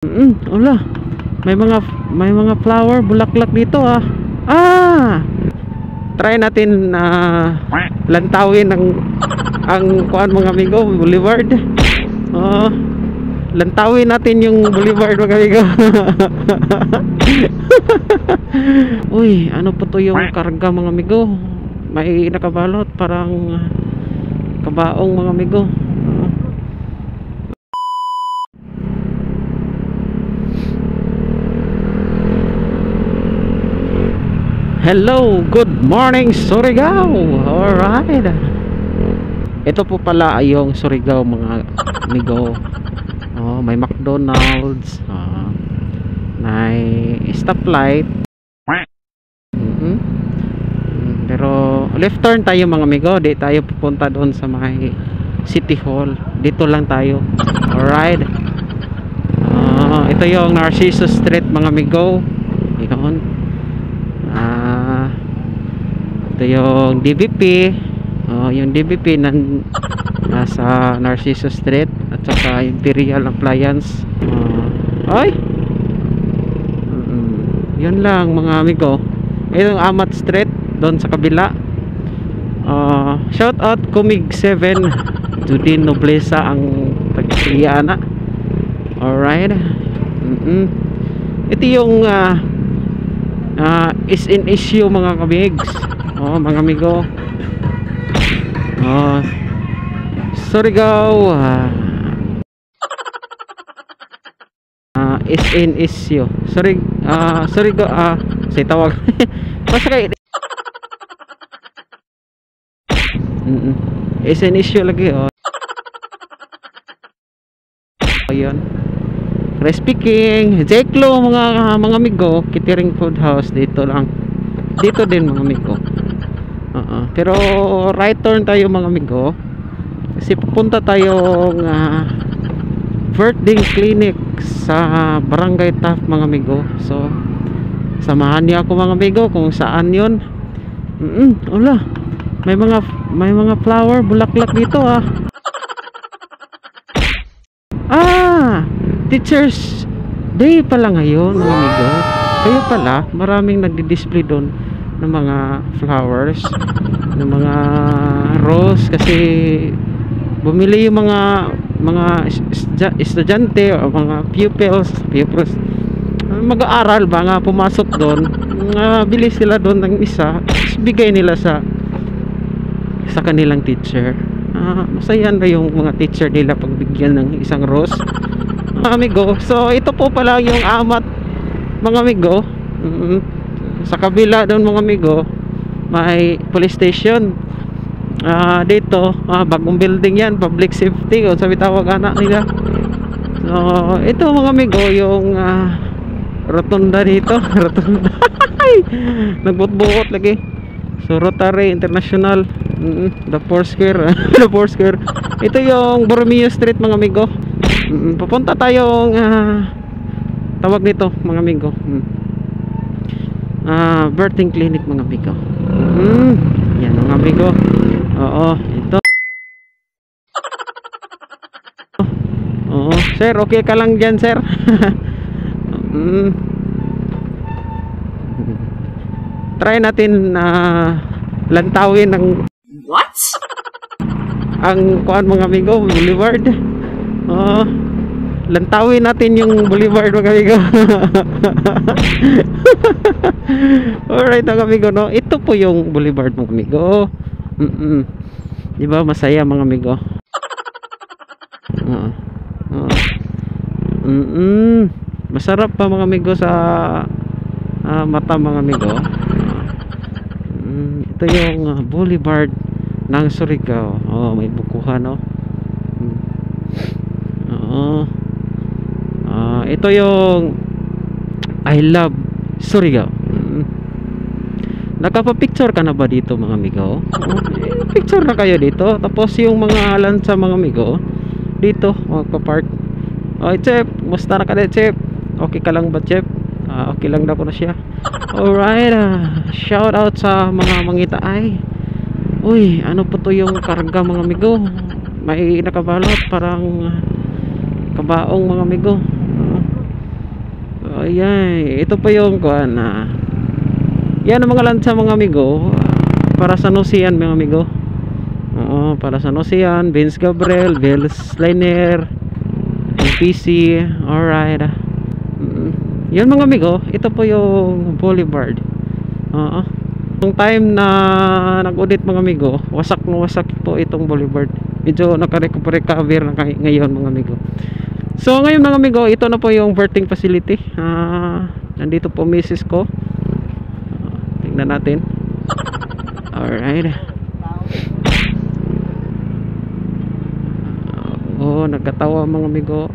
Wala. May mga flower, bulaklak dito ah. Try natin na lantawin ang kuan mga amigo, boulevard. Lantawin natin yung boulevard mga amigo. Uy, ano po to yung karga mga amigo? May nakabalot parang kabaong mga amigo. Hello, good morning Surigao. Alright. Ito po pala ay yung Surigao mga amigo. May McDonald's, may stoplight. Pero left turn tayo mga amigo. Di tayo pupunta doon sa may City Hall. Dito lang tayo. Alright. Ito yung Narcissus Street mga amigo. Yun. Ito yung DBP. Yung DBP nasa Narcissus Street at saka Imperial Appliance. Yun lang mga amigo. Ito yung Amat Street doon sa kabila. Shout out Kumig 7 Judin Noblesa ang taga-Iyana. Alright. Ito yung is in issue mga kamigs. Mga amigo. Surigao is in issue. Surigao say tawag. Basta kay is an issue lagi ayun. Speaking Jeklo mga amigo, Kitiring Food House dito lang. Dito din mga amigo. Pero right turn tayo mga amigo. Kasi pupunta tayong birthday clinic sa Barangay Taft mga amigo. So samahan niyo ako mga amigo kung saan 'yon. Wala. May mga flower, bulaklak dito ah. Teachers Day pala ngayon mga amigo. Kaya pala maraming nagdi-display doon ng mga flowers, ng mga rose, kasi bumili yung mga estudyante o mga pupils mag-aaral ba nga pumasok doon. Bili sila doon ng isa, bigay nila sa kanilang teacher. Masaya na yung mga teacher nila pagbigyan ng isang rose mga amigo. So ito po pala yung Amat mga amigo. Sa kabila doon mga amigo may police station. Dito bagong building yan, public safety o sabi tawag anak nila. So ito mga amigo yung rotunda dito. Rotunda nagbutbuot lagi. So Rotary International, the Foursquare. The Foursquare. Ito yung Borromeo Street mga amigo. Pupunta tayong tawag nito mga amigo, birthing clinic mga amigo. Yan mga amigo. Ito. Sir, okay ka lang dyan sir? Try natin lantawin ang kuan mga amigo, boulevard. Lantawin natin yung boulevard mga amigo. Alright mga amigo, no? Ito po yung boulevard mga amigo. Diba masaya mga amigo? Masarap pa mga amigo sa mata mga amigo. Ito yung boulevard ng Surigao. May bukuhan no. Ito yung I love Surigao. Nakapa-picture ka na ba dito mga amigo? Picture na kayo dito. Tapos yung mga lansa mga amigo dito magpa-park. Chef, musta na ka na Chef? Okay ka lang ba Chef? Okay lang daw ko na siya. Alright, shout out sa mga mangitaay. Uy, ano po to yung karga mga amigo? May nakabalot parang kabaong mga amigo. Ayan, ito pa yung kuan na. Yan ang mga lansa mga amigo. Para sa Nosian mga amigo. Oo, para sa Nosian, Vince Gabriel, Vels Liner, MPC. Alright. Yan mga amigo, ito po yung Boulevard. Oo. Yung time na nag-audit mga amigo, wasak na wasak po itong Boulevard. Medyo naka-recover na ngayon mga amigo. So ngayon mga amigo, ito na po yung berthing facility. Nandito po misis ko. Tingnan natin. Alright. Oh, nagkatawa mga amigo.